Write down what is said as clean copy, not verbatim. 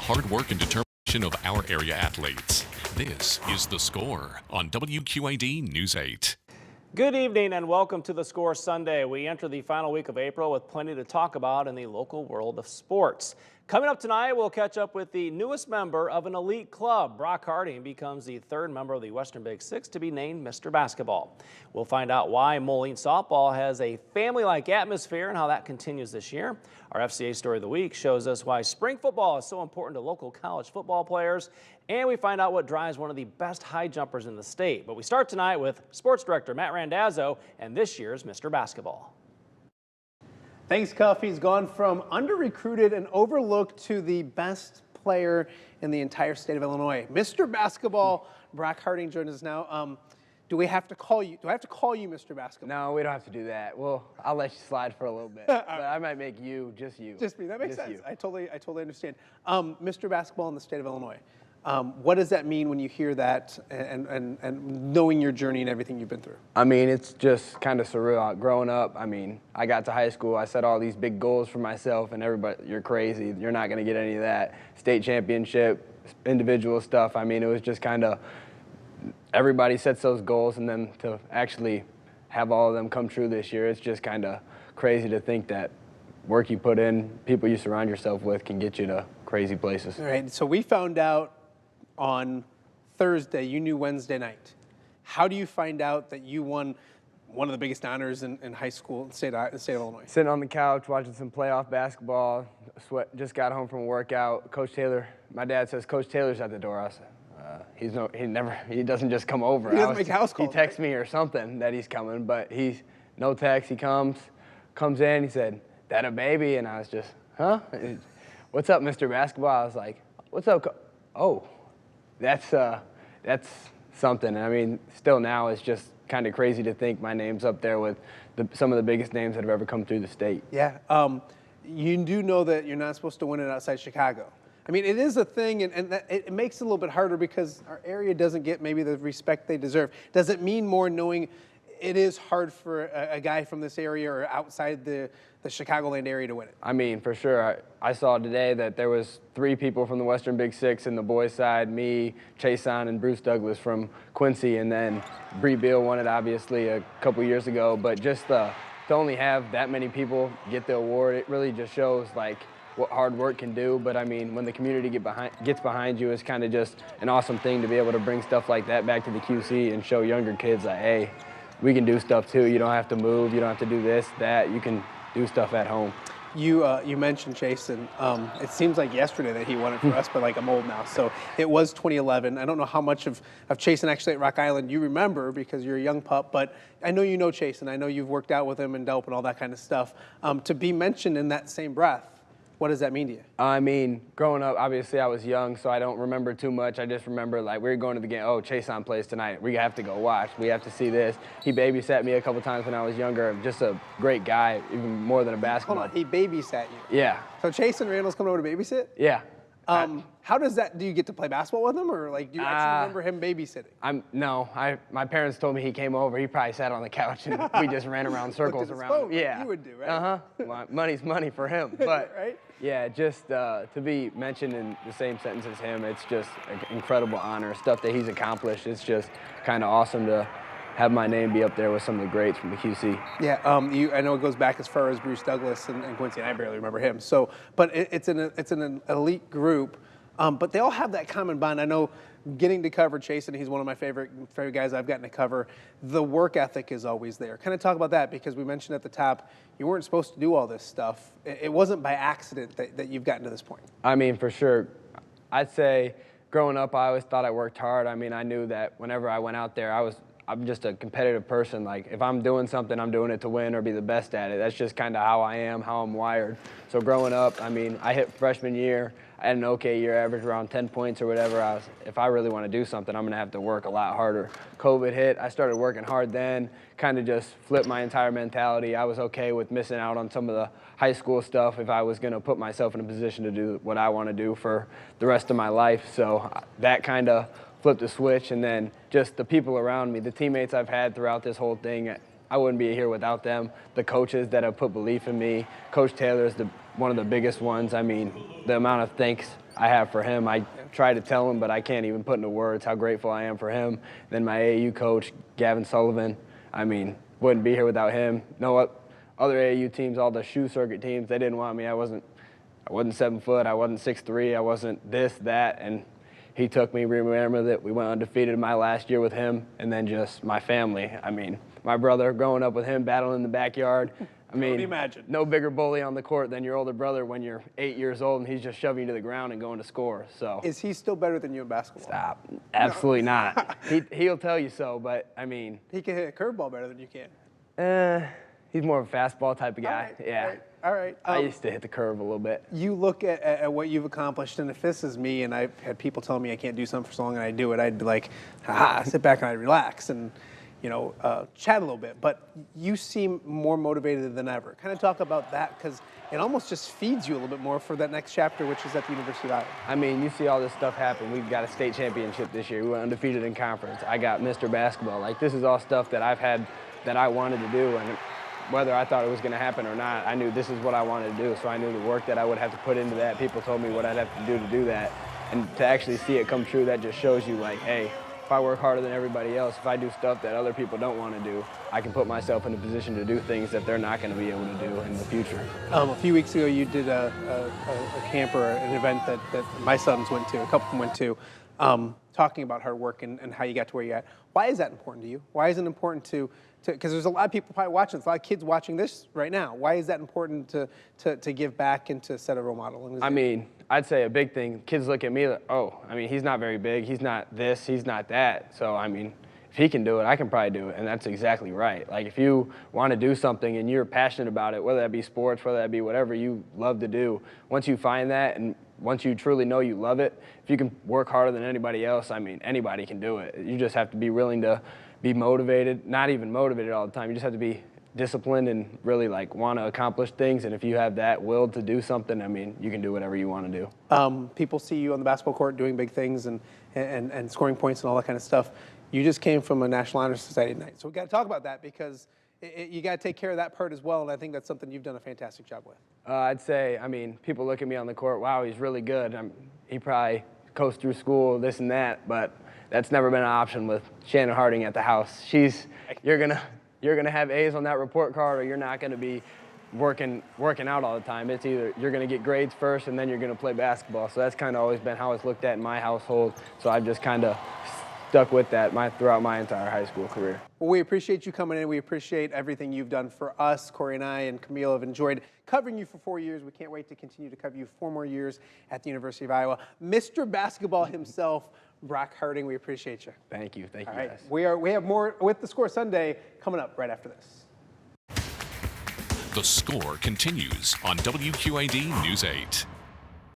hard work and determination of our area athletes. This is The Score on WQAD News 8. Good evening and welcome to The Score Sunday. We enter the final week of April with plenty to talk about in the local world of sports. Coming up tonight, we'll catch up with the newest member of an elite club. Brock Harding becomes the third member of the Western Big Six to be named Mr. Basketball. We'll find out why Moline softball has a family-like atmosphere and how that continues this year. Our FCA Story of the Week shows us why spring football is so important to local college football players. And we find out what drives one of the best high jumpers in the state. But we start tonight with Sports Director Matt Randazzo and this year's Mr. Basketball. Thanks, Cuff. He's gone from under-recruited and overlooked to the best player in the entire state of Illinois. Mr. Basketball, Brock Harding joins us now. Do I have to call you Mr. Basketball? No, we don't have to do that. Well, I'll let you slide for a little bit. But I might make you just you. Just me. That makes just sense. You. I totally understand. Mr. Basketball in the state of Illinois. What does that mean when you hear that and knowing your journey and everything you've been through? I mean, it's just kind of surreal. Growing up, I mean, I got to high school, I set all these big goals for myself, and everybody, you're crazy. You're not going to get any of that. State championship, individual stuff. I mean, it was just kind of, everybody sets those goals, and then to actually have all of them come true this year, it's just kind of crazy to think that work you put in, people you surround yourself with can get you to crazy places. All right, so we found out on Thursday, you knew Wednesday night. How do you find out that you won one of the biggest honors in high school in the state of Illinois? Sitting on the couch watching some playoff basketball, just got home from a workout. Coach Taylor, my dad says, Coach Taylor's at the door. I said, he doesn't just come over. He doesn't make house calls. He texts me or something that he's coming, but he's no text. He comes in, he said, "That a baby?" And I was just, huh? What's up, Mr. Basketball? I was like, what's up? Oh. That's something. I mean, still now it's just kind of crazy to think my name's up there with some of the biggest names that have ever come through the state. Yeah. You do know that you're not supposed to win it outside Chicago. I mean, it is a thing, and it makes it a little bit harder because our area doesn't get maybe the respect they deserve. Does it mean more knowing it is hard for a guy from this area or outside the Chicagoland area to win it? I mean, for sure. I saw today that there was 3 people from the Western Big Six in the boys' side, me, Chason, and Bruce Douglas from Quincy, and then Bree Beal won it obviously a couple years ago. But just to only have that many people get the award, it really just shows like what hard work can do. But I mean, when the community gets behind you, it's kind of just an awesome thing to be able to bring stuff like that back to the QC and show younger kids like, hey, we can do stuff too. You don't have to move. You don't have to do this, that. You can do stuff at home. You mentioned Chason. It seems like yesterday that he won it for us, but like I'm old now. So it was 2011. I don't know how much of Chason actually at Rock Island you remember because you're a young pup, but I know you know Chason. I know you've worked out with him and dope and all that kind of stuff. To be mentioned in that same breath, what does that mean to you? I mean, growing up, obviously I was young, so I don't remember too much. I just remember, like, we were going to the game. Oh, Chason plays tonight. We have to go watch. We have to see this. He babysat me a couple times when I was younger. Just a great guy, even more than a basketball. Hold on, he babysat you? Yeah. So Chason Randall's coming over to babysit? Yeah. How does that, do you get to play basketball with him, or like do you actually remember him babysitting? No, my parents told me he came over. He probably sat on the couch and we just ran around circles around. Phone, yeah, you would do, right? Well, money's money for him, but right? Yeah, just to be mentioned in the same sentence as him, it's just an incredible honor. Stuff that he's accomplished. It's just kind of awesome to have my name be up there with some of the greats from the QC. Yeah, I know it goes back as far as Bruce Douglas and Quincy, and I barely remember him. So, but it's an elite group, but they all have that common bond. I know getting to cover Chason, he's one of my favorite guys I've gotten to cover. The work ethic is always there. Kind of talk about that, because we mentioned at the top, you weren't supposed to do all this stuff. It wasn't by accident that you've gotten to this point. I mean, for sure. I'd say growing up, I always thought I worked hard. I mean, I knew that whenever I went out there, I'm just a competitive person. Like, if I'm doing something, I'm doing it to win or be the best at it. That's just kind of how I am, how I'm wired. So growing up, I mean, I hit freshman year. I had an okay year, average around 10 points or whatever. If I really want to do something, I'm going to have to work a lot harder. COVID hit. I started working hard then, kind of just flipped my entire mentality. I was okay with missing out on some of the high school stuff if I was going to put myself in a position to do what I want to do for the rest of my life. So that kind of flipped the switch, and then just the people around me, the teammates I've had throughout this whole thing, I wouldn't be here without them. The coaches that have put belief in me. Coach Taylor is one of the biggest ones. I mean, the amount of thanks I have for him, I try to tell him, but I can't even put into words how grateful I am for him. Then my AAU coach, Gavin Sullivan, I mean, wouldn't be here without him. Other AAU teams, all the shoe circuit teams, they didn't want me. I wasn't 7 foot, I wasn't 6'3", I wasn't this, that, and he took me. Remember that we went undefeated my last year with him, and then just my family. I mean, my brother, growing up with him, battling in the backyard. I mean, imagine. no bigger bully on the court than your older brother when you're 8 years old and he's just shoving you to the ground and going to score. So Is he still better than you in basketball? stop. Absolutely not. He'll tell you so, but I mean, He can hit a curveball better than you can. he's more of a fastball type of guy. All right, Yeah. All right. I used to hit the curve a little bit. You look at what you've accomplished, and if this is me, and I've had people telling me I can't do something for so long, and I do it, I'd be like, sit back and I'd relax and, chat a little bit. But you seem more motivated than ever. Kind of talk about that, because it almost just feeds you a little bit more for that next chapter, which is at the University of Iowa. I mean, you see all this stuff happen. We've got a state championship this year. We went undefeated in conference. I got Mr. Basketball. Like, this is all stuff that I've had that I wanted to do, and whether I thought it was going to happen or not, I knew this is what I wanted to do, so I knew the work that I would have to put into that. People told me what I'd have to do that, and to actually see it come true, that just shows you, like, hey, if I work harder than everybody else, if I do stuff that other people don't want to do, I can put myself in a position to do things that they're not going to be able to do in the future. A few weeks ago, you did a camp or an event that my sons went to, a couple of them went to, talking about hard work and how you got to where you're at. Why is that important to you? Why is it important to because there's a lot of people probably watching this, a lot of kids watching this right now. Why is that important to give back and to set a role model? I mean, I'd say a big thing, kids look at me like, oh, I mean, he's not very big, he's not this, he's not that. So, I mean, if he can do it, I can probably do it, and that's exactly right. Like, if you want to do something and you're passionate about it, whether that be sports, whether that be whatever you love to do, once you find that and once you truly know you love it, if you can work harder than anybody else, I mean, anybody can do it. You just have to be willing to be motivated, not even motivated all the time. You just have to be disciplined and really like want to accomplish things. And if you have that will to do something, I mean, you can do whatever you want to do. People see you on the basketball court doing big things and scoring points and all that kind of stuff. You just came from a National Honor Society night. So we got to talk about that because you got to take care of that part as well. And I think that's something you've done a fantastic job with. I'd say, I mean, people look at me on the court, wow, he's really good. He probably coached through school, this and that, but that's never been an option with Shannon Harding at the house. You're gonna have A's on that report card, or you're not gonna be working out all the time. It's either you're gonna get grades first, and then you're gonna play basketball. So that's kind of always been how it's looked at in my household. So I've just kind of stuck with that throughout my entire high school career. Well, we appreciate you coming in. We appreciate everything you've done for us. Corey and I and Camille have enjoyed covering you for 4 years. We can't wait to continue to cover you 4 more years at the University of Iowa. Mr. Basketball himself, Brock Harding, we appreciate you. Thank you All guys. right, we have more with The Score Sunday coming up right after this. The Score continues on WQAD News 8.